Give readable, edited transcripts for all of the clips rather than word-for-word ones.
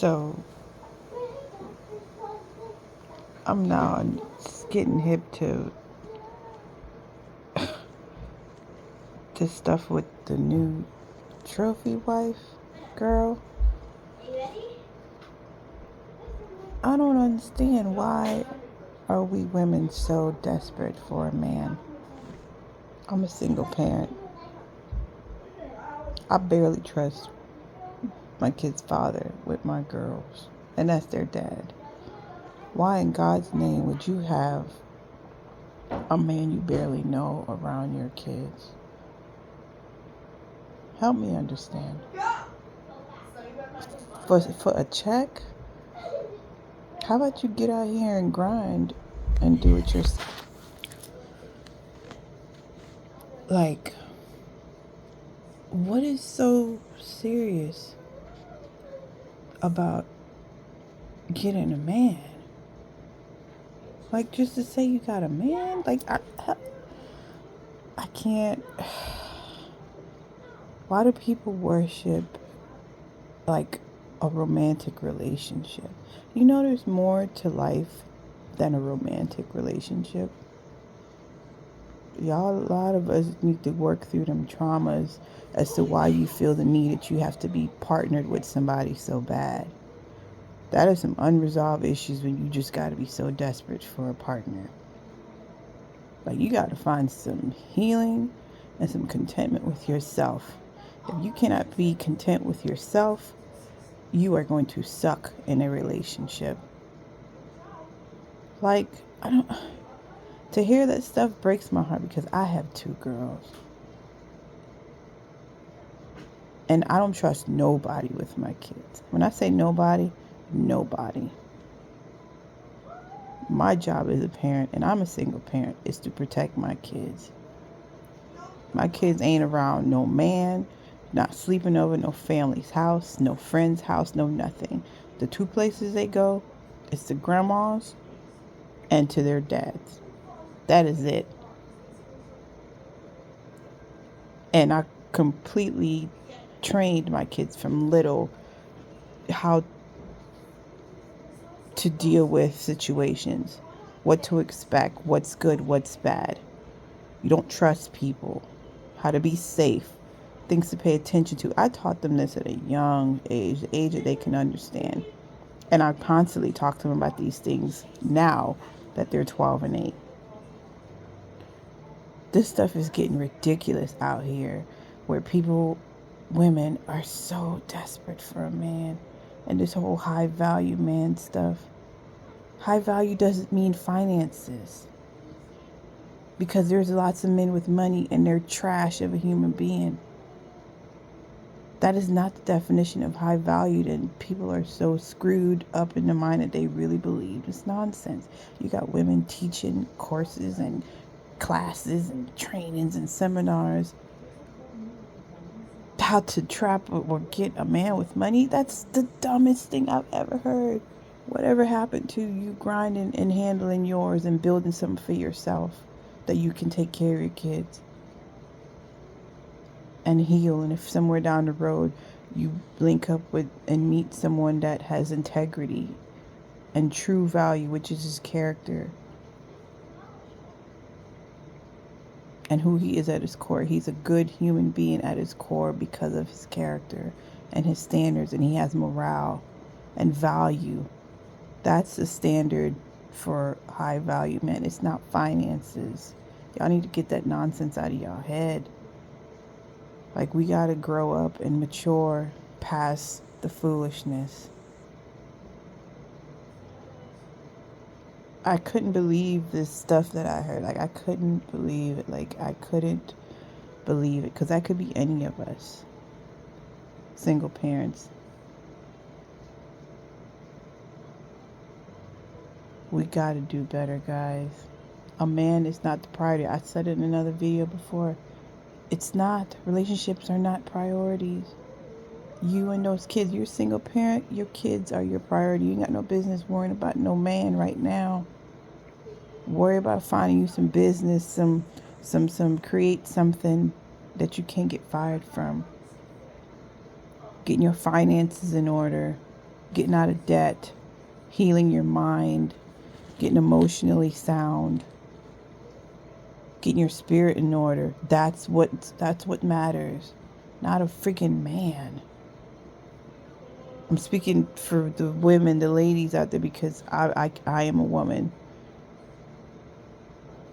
So I'm now getting hip to stuff with the new trophy wife girl. I don't understand, why are we women so desperate for a man? I'm a single parent. I barely trust my kid's father with my girls, and that's their dad. Why in God's name would you have a man you barely know around your kids? Help me understand. For a check? How about you get out here and grind and do it yourself? Like, what is so serious about getting a man? Like, just to say you got a man? Like, I can't. Why do people worship, like, a romantic relationship? You know, there's more to life than a romantic relationship. Y'all, a lot of us need to work through them traumas as to why you feel the need that you have to be partnered with somebody so bad. That is some unresolved issues when you just got to be so desperate for a partner. Like, you got to find some healing and some contentment with yourself. If you cannot be content with yourself, you are going to suck in a relationship. Like, I don't. To hear that stuff breaks my heart because I have 2 girls. And I don't trust nobody with my kids. When I say nobody, nobody. My job as a parent, and I'm a single parent, is to protect my kids. My kids ain't around no man, not sleeping over no family's house, no friend's house, no nothing. The 2 places they go is to grandma's and to their dad's. That is it. And I completely trained my kids from little how to deal with situations, what to expect, what's good, what's bad. You don't trust people, how to be safe, things to pay attention to. I taught them this at a young age, the age that they can understand. And I constantly talk to them about these things now that they're 12 and 8. This stuff is getting ridiculous out here where women are so desperate for a man. And this whole high value man stuff. High value doesn't mean finances. Because there's lots of men with money and they're trash of a human being. That is not the definition of high value, and people are so screwed up in the mind that they really believe it's nonsense. You got women teaching courses and classes and trainings and seminars how to trap or get a man with money. That's the dumbest thing I've ever heard. Whatever happened to you grinding and handling yours and building something for yourself that you can take care of your kids and heal? And if somewhere down the road you link up with and meet someone that has integrity and true value, which is his character and who he is at his core, he's a good human being at his core because of his character and his standards, and he has morale and value. That's the standard for high value men. It's not finances. Y'all need to get that nonsense out of y'all head. Like, we gotta grow up and mature past the foolishness. I couldn't believe this stuff that I heard. Like, I couldn't believe it. Like, I couldn't believe it. Because that could be any of us. Single parents. We gotta do better, guys. A man is not the priority. I said it in another video before. It's not. Relationships are not priorities. You and those kids, you're a single parent, your kids are your priority. You ain't got no business worrying about no man right now. Worry about finding you some business, some create something that you can't get fired from. Getting your finances in order. getting out of debt, healing your mind, getting emotionally sound, getting your spirit in order. That's what matters. Not a freaking man. I'm speaking for the women, the ladies out there, because I am a woman.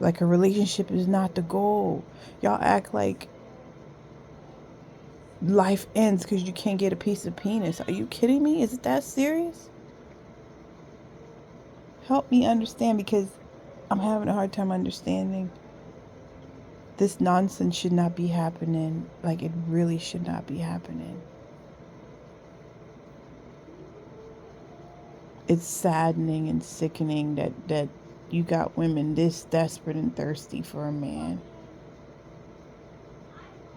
Like, a relationship is not the goal. Y'all act like life ends because you can't get a piece of penis. Are you kidding me? Is it that serious? Help me understand, because I'm having a hard time understanding. This nonsense should not be happening. Like, it really should not be happening. It's saddening and sickening that you got women this desperate and thirsty for a man,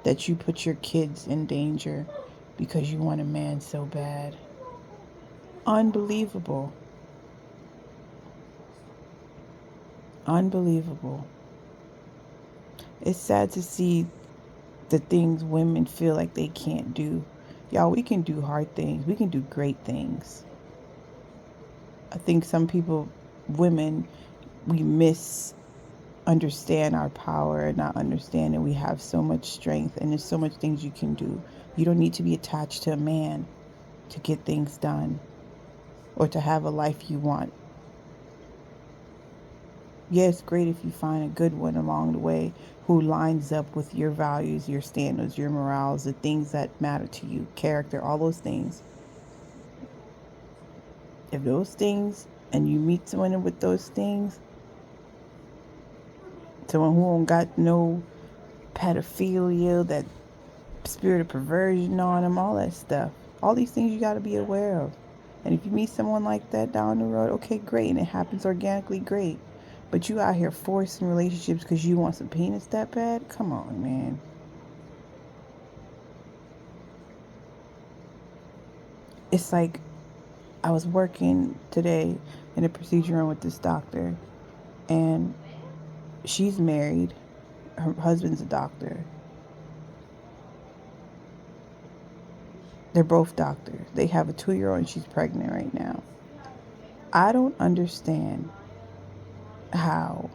that you put your kids in danger because you want a man so bad. Unbelievable. Unbelievable. It's sad to see the things women feel like they can't do. Y'all, we can do hard things. We can do great things. I think some people, women, we misunderstand our power and not understand that we have so much strength and there's so much things you can do. You don't need to be attached to a man to get things done or to have a life you want. Yeah, it's great if you find a good one along the way who lines up with your values, your standards, your morals, the things that matter to you, character, all those things. If those things, and you meet someone with those things, someone who don't got no pedophilia, that spirit of perversion on them, all that stuff, all these things you got to be aware of. And if you meet someone like that down the road, okay, great, and it happens organically, great. But you out here forcing relationships because you want some penis that bad? Come on, man. It's like, I was working today in a procedure room with this doctor, and she's married. Her husband's a doctor. They're both doctors. They have a 2-year-old and she's pregnant right now. I don't understand how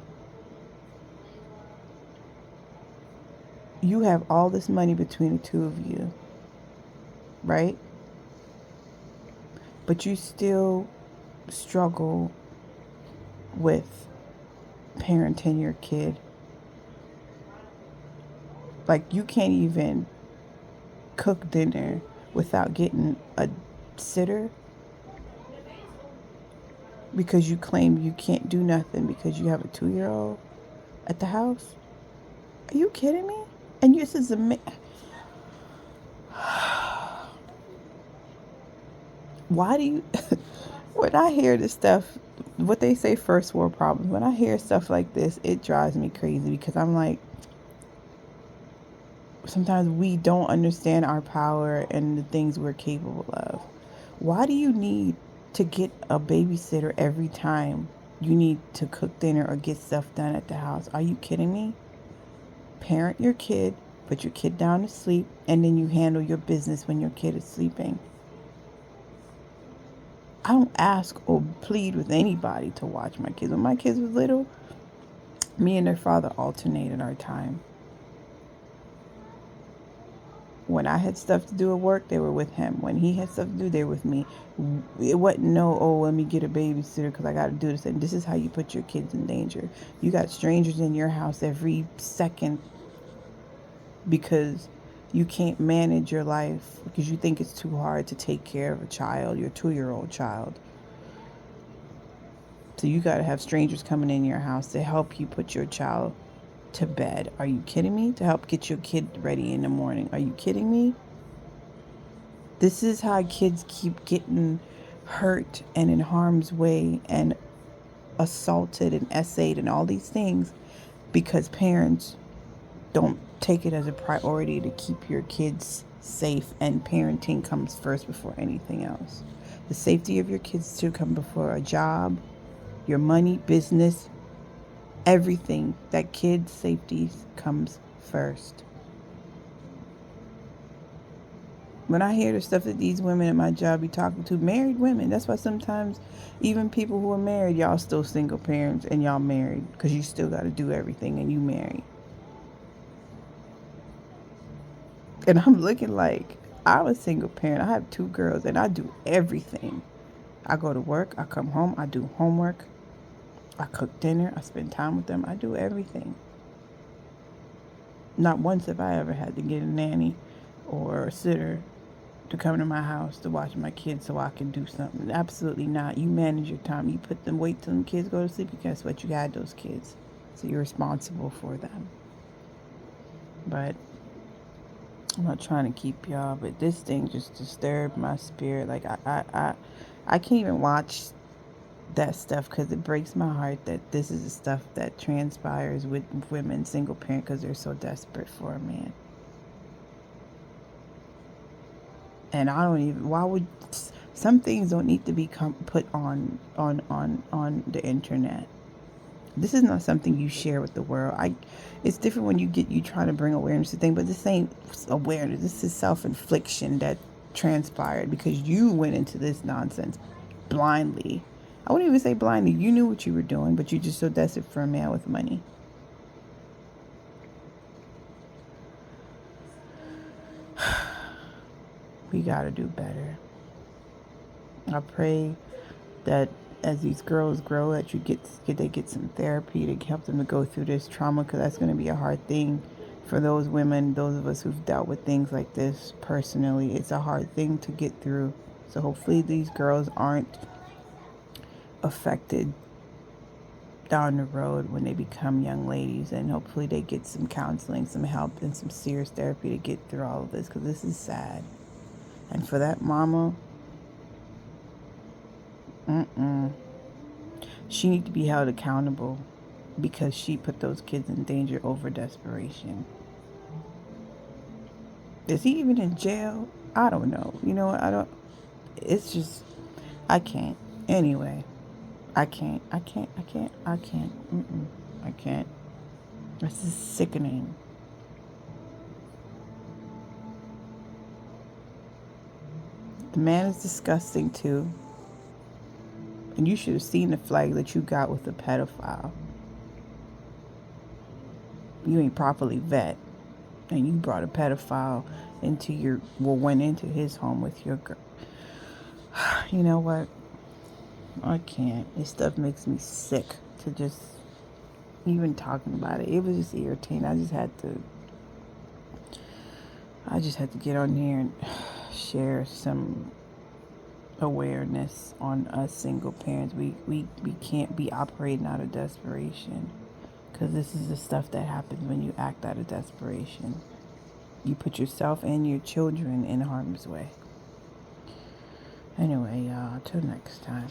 you have all this money between the two of you, right? But you still struggle with parenting your kid. Like, you can't even cook dinner without getting a sitter because you claim you can't do nothing because you have a 2-year-old at the house. Are you kidding me? And this is why do you when I hear this stuff, what they say, first world problems, when I hear stuff like this, it drives me crazy, because I'm like, sometimes we don't understand our power and the things we're capable of. Why do you need to get a babysitter every time you need to cook dinner or get stuff done at the house? Are you kidding me? Parent your kid, put your kid down to sleep, and then you handle your business when your kid is sleeping. I don't ask or plead with anybody to watch my kids. When my kids were little, me and their father alternated our time. When I had stuff to do at work, they were with him. When he had stuff to do, they were with me. It wasn't let me get a babysitter because I got to do this. And this is how you put your kids in danger. You got strangers in your house every second because you can't manage your life because you think it's too hard to take care of a child, your 2-year-old child. So you got to have strangers coming in your house to help you put your child to bed. Are you kidding me? To help get your kid ready in the morning. Are you kidding me? This is how kids keep getting hurt and in harm's way and assaulted and essayed and all these things because parents don't take it as a priority to keep your kids safe, and parenting comes first before anything else. The safety of your kids should come before a job, your money, business, everything. That kids' safety comes first. When I hear the stuff that these women at my job be talking to, married women, that's why sometimes even people who are married, y'all still single parents and y'all married because you still got to do everything and you married. And I'm looking like I'm a single parent. I have 2 girls and I do everything. I go to work, I come home, I do homework, I cook dinner, I spend time with them, I do everything. Not once have I ever had to get a nanny or a sitter to come to my house to watch my kids so I can do something. Absolutely not. You manage your time. You put them, wait till them kids go to sleep. And guess what? You got those kids. So you're responsible for them. But I'm not trying to keep y'all, but this thing just disturbed my spirit. Like I can't even watch that stuff because it breaks my heart that this is the stuff that transpires with women single parent because they're so desperate for a man. And I don't even. Why would some things don't need to be put on the internet? This is not something you share with the world. It's different when you trying to bring awareness to things, but this ain't awareness. This is self-infliction that transpired because you went into this nonsense blindly. I wouldn't even say blindly. You knew what you were doing, but you're just so desperate for a man with money. We gotta do better. I pray that as these girls grow, that they get some therapy to help them to go through this trauma, because that's going to be a hard thing for those women, those of us who've dealt with things like this personally. It's a hard thing to get through. So hopefully these girls aren't affected down the road when they become young ladies, and hopefully they get some counseling, some help, and some serious therapy to get through all of this, because this is sad. And for that mama, she need to be held accountable because she put those kids in danger over desperation. Is he even in jail? I don't know. You know what? I don't. It's just, I can't. Anyway, I can't. I can't. I can't. I can't. I can't. This is sickening. The man is disgusting too. And you should have seen the flag that you got with the pedophile. You ain't properly vet. And you brought a pedophile went into his home with your girl. You know what? I can't. This stuff makes me sick to just even talking about it. It was just irritating. I just had to get on here and share some awareness on us single parents. We can't be operating out of desperation, because this is the stuff that happens when you act out of desperation. You put yourself and your children in harm's way. Anyway, y'all, till next time.